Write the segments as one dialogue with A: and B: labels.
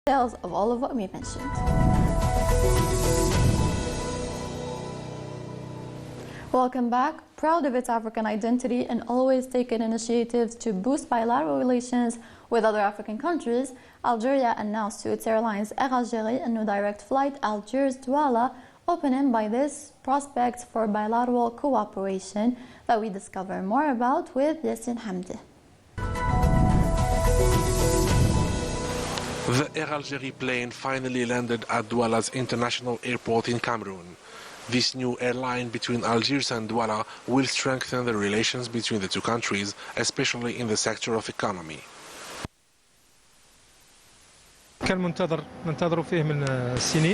A: Details of all of what we mentioned. Welcome back. Proud of its African identity and always taking initiatives to boost bilateral relations with other African countries, Algeria announced to its airlines Air Algérie a new direct flight Algiers-Douala, opening by this prospects for bilateral cooperation that we discover more about with Yassine Hamdi.
B: The Air Algérie plane finally landed at Douala's international airport in Cameroon. This new airline between Algiers and Douala will strengthen the relations between the two countries, especially in the sector of economy.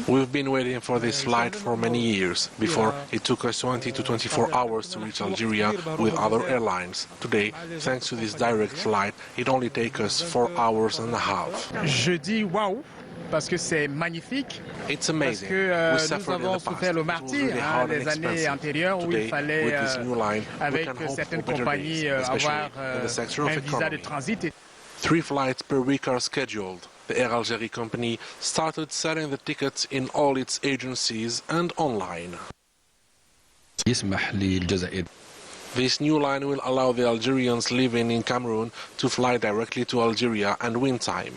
B: We've been waiting for this flight for many years. Before, it took us 20 to 24 hours to reach Algeria with other airlines. Today, thanks to this direct flight, it only takes us 4 hours and a half.
C: Je dis waouh parce que c'est magnifique.
B: It's amazing.
C: Parce que nous avons souffert le martyre les années antérieures où il fallait avec certaines compagnies avoir un visa de transit.
B: 3 flights per week are scheduled. The Air Algérie company started selling the tickets in all its agencies and online. This new line will allow the Algerians living in Cameroon to fly directly to Algeria and win time.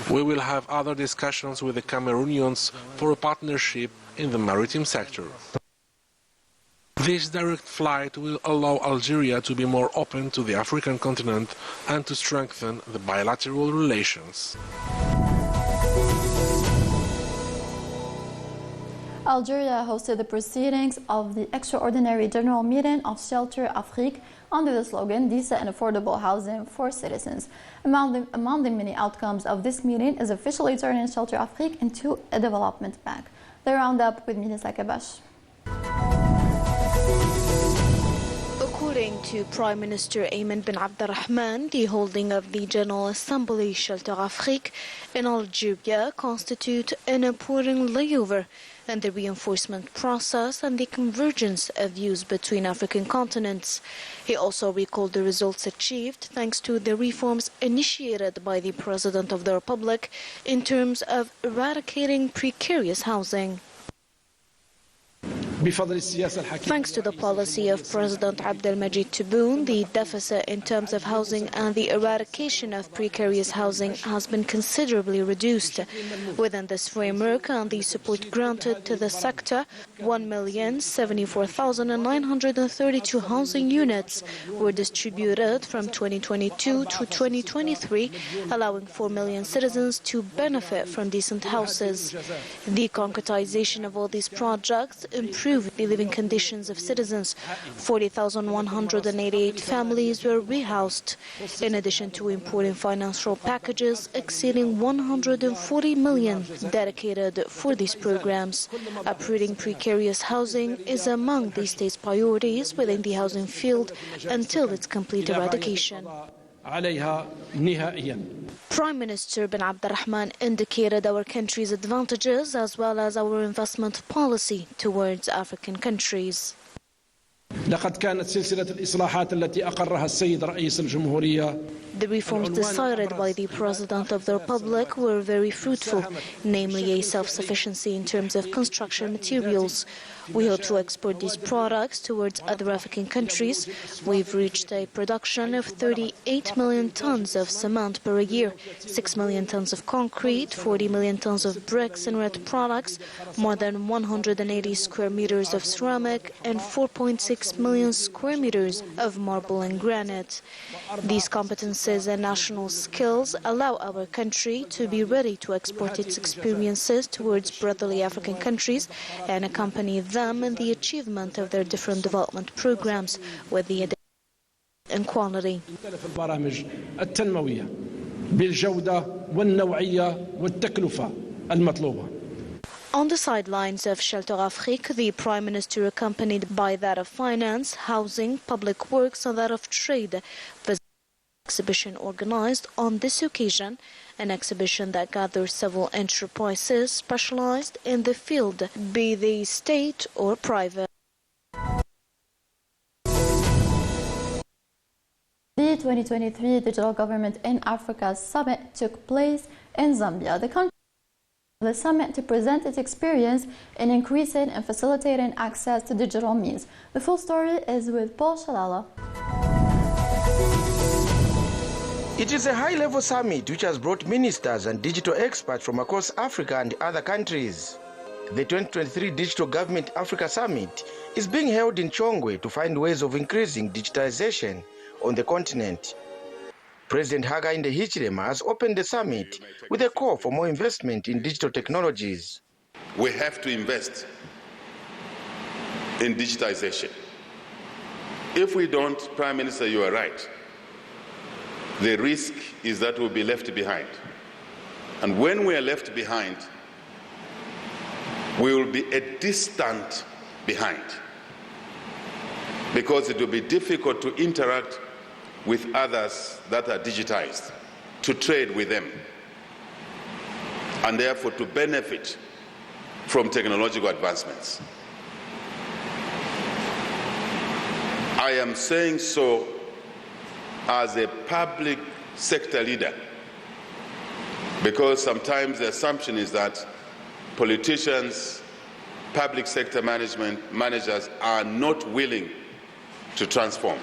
B: We will have other discussions with the Cameroonians for a partnership in the maritime sector. This direct flight will allow Algeria to be more open to the African continent and to strengthen the bilateral relations.
A: Algeria hosted the proceedings of the extraordinary general meeting of Shelter Afrique under the slogan Decent and Affordable Housing for Citizens. Among the many outcomes of this meeting is officially turning Shelter Afrique into a development bank. The roundup with Minisa Kabash.
D: According to Prime Minister Ayman bin Abdurrahman, the holding of the General Assembly Shelter Afrique in Algeria constitute an important layover in the reinforcement process and the convergence of views between African continents. He also recalled the results achieved thanks to the reforms initiated by the President of the Republic in terms of eradicating precarious housing. Thanks to the policy of President Abdelmajid Tebboune, the deficit in terms of housing and the eradication of precarious housing has been considerably reduced. Within this framework and the support granted to the sector, 1,074,932 housing units were distributed from 2022 to 2023, allowing 4 million citizens to benefit from decent houses. The concretization of all these projects improved the living conditions of citizens. 40,188 families were rehoused, in addition to important financial packages exceeding 140 million dedicated for these programs. Uprooting precarious housing is among the state's priorities within the housing field until its complete eradication. Prime Minister bin Abdurrahman indicated our country's advantages as well as our investment policy towards African countries. The reforms decided by the President of the Republic were very fruitful, namely a self-sufficiency in terms of construction materials. We hope to export these products towards other African countries. We've reached a production of 38 million tons of cement per year, 6 million tons of concrete, 40 million tons of bricks and red products, more than 180 square meters of ceramic, and 4.6 million square meters of marble and granite. These competences and national skills allow our country to be ready to export its experiences towards brotherly African countries and accompany them in the achievement of their different development programs with the addition and quality. On the sidelines of Shelter Afrique, the Prime Minister, accompanied by that of Finance, Housing, Public Works and that of Trade, visited the exhibition organized on this occasion, an exhibition that gathers several enterprises specialized in the field, be they state or private.
A: 2023 Digital Government in Africa Summit took place in Zambia. The country the summit to present its experience in increasing and facilitating access to digital means. The full story is with Paul Shalala.
E: It is a high-level summit which has brought ministers and digital experts from across Africa and other countries. The 2023 Digital Government Africa Summit is being held in Chongwe to find ways of increasing digitalization on the continent. President Hakainde Hichilema has opened the summit with a call for more investment in digital technologies.
F: We have to invest in digitization. If we don't, Prime Minister, you are right. The risk is that we'll be left behind. And when we are left behind, we will be a distant behind, because it will be difficult to interact with others that are digitized, to trade with them, and therefore to benefit from technological advancements. I am saying so as a public sector leader, because sometimes the assumption is that politicians, public sector managers are not willing to transform.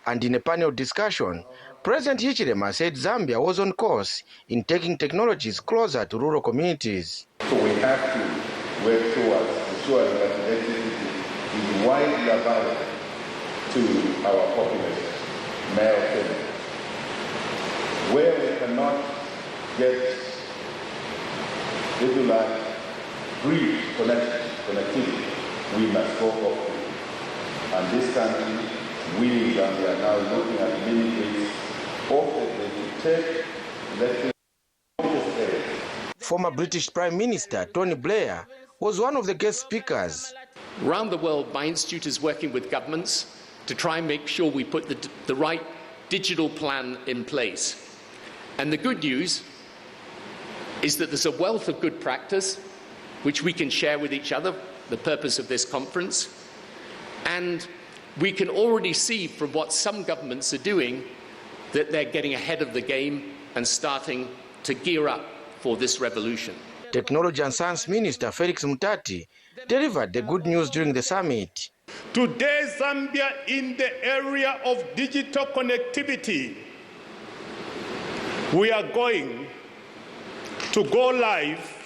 E: And in a panel discussion, President Hichilema said Zambia was on course in taking technologies closer to rural communities.
G: So we have to work towards ensuring that electricity is widely available to our population, male and female. Where we cannot get, if you like, brief connectivity, we must go off. And this country, we in Zambia are now looking at many ways of the take
E: Former British Prime Minister Tony Blair was one of the guest speakers.
H: Around the world, my institute is working with governments to try and make sure we put the right digital plan in place. And the good news is that there's a wealth of good practice which we can share with each other, the purpose of this conference. And we can already see from what some governments are doing that they're getting ahead of the game and starting to gear up for this revolution.
E: Technology and Science Minister Felix Mutati delivered the good news during the summit.
I: Today, Zambia in the area of digital connectivity, we are going to go live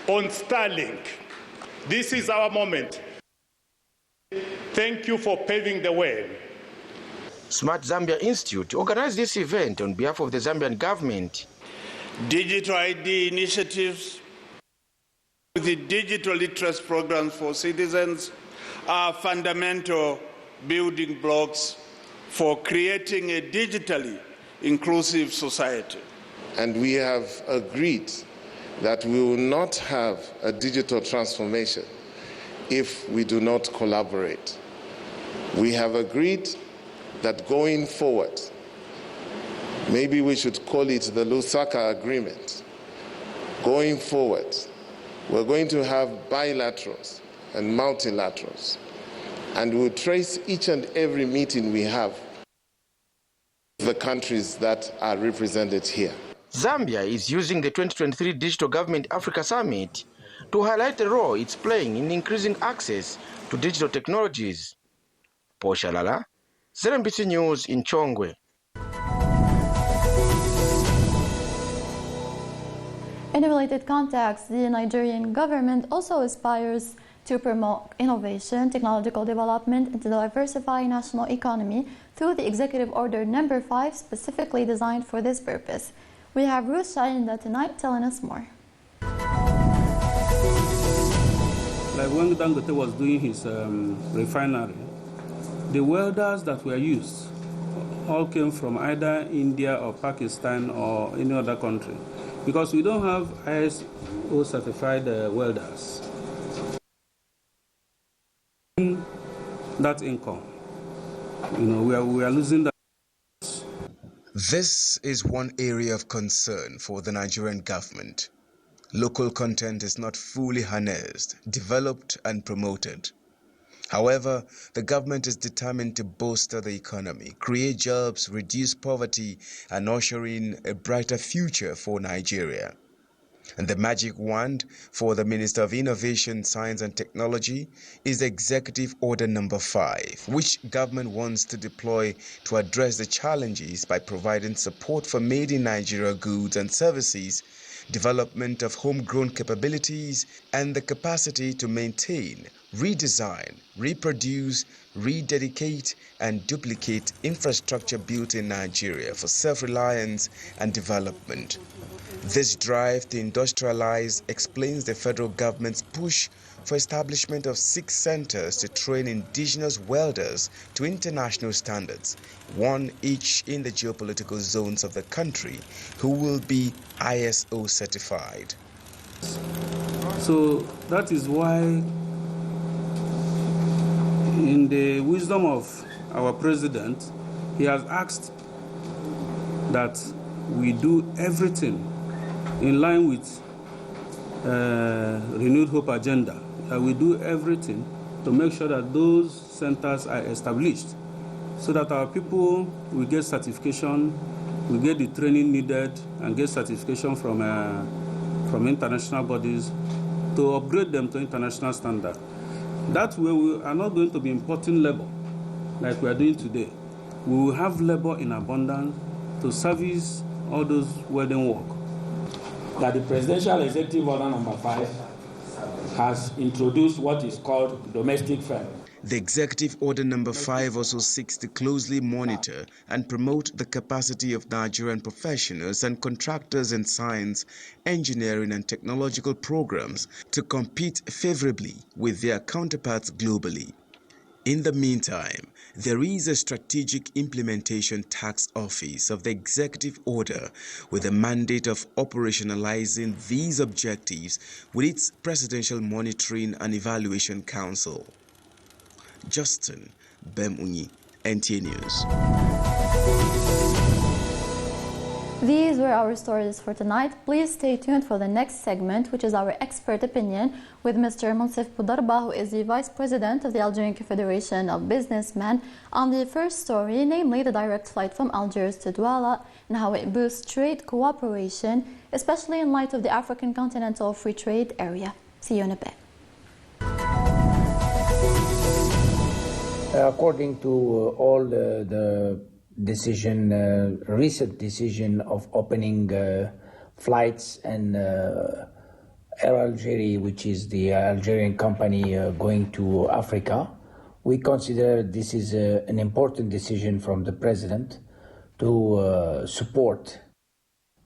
I: on Starlink. This is our moment. Thank you for paving the way.
E: Smart Zambia Institute organized this event on behalf of the Zambian government.
J: Digital ID initiatives, the digital literacy programs for citizens are fundamental building blocks for creating a digitally inclusive society.
K: And we have agreed that we will not have a digital transformation if we do not collaborate. We have agreed that going forward, maybe we should call it the Lusaka Agreement. Going forward, we're going to have bilaterals and multilaterals, and we'll trace each and every meeting we have with the countries that are represented here.
E: Zambia is using the 2023 Digital Government Africa Summit to highlight the role it's playing in increasing access to digital technologies. Paul Shalala, ZNBC News in Chongwe.
A: In related context, the Nigerian government also aspires to promote innovation, technological development, and to diversify national economy through the Executive Order No. 5 specifically designed for this purpose. We have Ruth Shainda tonight telling us more.
L: Like when Dangote was doing his refinery, the welders that were used all came from either India or Pakistan or any other country, because we don't have ISO certified welders. That income, we are losing that.
M: This is one area of concern for the Nigerian government. Local content is not fully harnessed, developed and promoted. However, the government is determined to bolster the economy, create jobs, reduce poverty, and usher in a brighter future for Nigeria. And the magic wand for the Minister of Innovation, Science and Technology is Executive Order Number 5, which government wants to deploy to address the challenges by providing support for made in Nigeria goods and services, development of homegrown capabilities, and the capacity to maintain, redesign, reproduce, rededicate, and duplicate infrastructure built in Nigeria for self-reliance and development. This drive to industrialize explains the federal government's push for establishment of 6 centers to train indigenous welders to international standards, one each in the geopolitical zones of the country, who will be ISO certified.
L: So that is why, in the wisdom of our president, he has asked that we do everything in line with Renewed Hope agenda. We do everything to make sure that those centers are established so that our people will get certification, will get the training needed, and get certification from international bodies to upgrade them to international standard. That way we are not going to be importing labor like we are doing today. We will have labor in abundance to service all those welding work.
N: That the Presidential Executive Order Number 5 has introduced what is called domestic firm.
M: The Executive Order Number 5 also seeks to closely monitor and promote the capacity of Nigerian professionals and contractors in science, engineering and technological programs to compete favorably with their counterparts globally. In the meantime, there is a Strategic Implementation Task Office of the Executive Order with a mandate of operationalizing these objectives with its Presidential Monitoring and Evaluation Council. Justin Bemunyi, NTA News.
A: These were our stories for tonight. Please stay tuned for the next segment, which is our expert opinion with Mr. Monsef Boudarba, who is the Vice President of the Algerian Confederation of Businessmen, on the first story, namely the direct flight from Algiers to Douala and how it boosts trade cooperation, especially in light of the African Continental Free Trade Area. See you in a bit.
O: According to all the recent decision of opening flights and Air Algérie, which is the Algerian company going to Africa, we consider this is an important decision from the president to support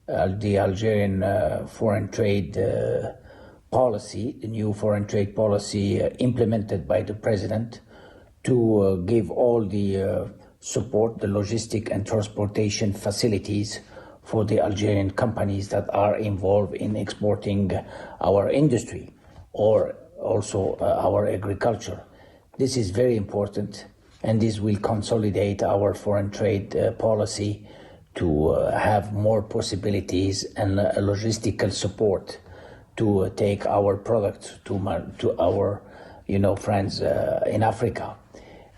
O: the Algerian foreign trade policy, the new foreign trade policy implemented by the president, to give all the support, the logistic and transportation facilities for the Algerian companies that are involved in exporting our industry or also our agriculture. This is very important, and this will consolidate our foreign trade policy to have more possibilities and logistical support to take our products to our friends in Africa.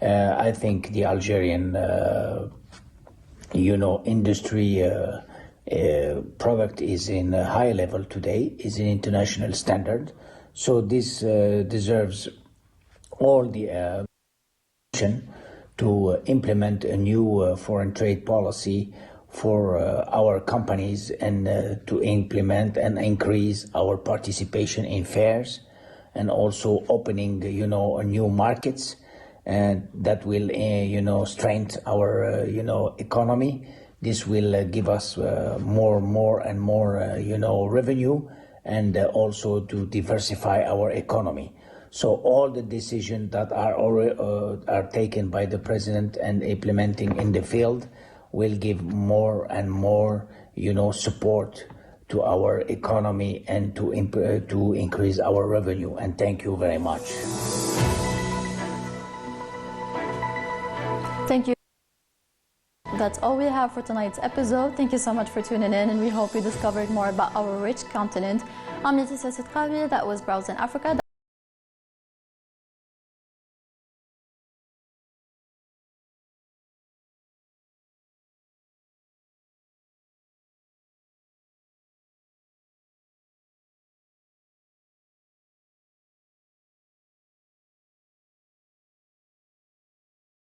O: I think the Algerian industry product is in a high level today, is an international standard. So this deserves all the to implement a new foreign trade policy for our companies and to implement and increase our participation in fairs and also opening, new markets. And that will, strengthen our, economy. This will give us more and more, revenue, and also to diversify our economy. So all the decisions that are taken by the president and implementing in the field will give more and more, support to our economy and to increase our revenue. And thank you very much.
A: Thank you. That's all we have for tonight's episode. Thank you so much for tuning in, and we hope you discovered more about our rich continent. I'm Laetitia Sitravi, that was Browse in Africa.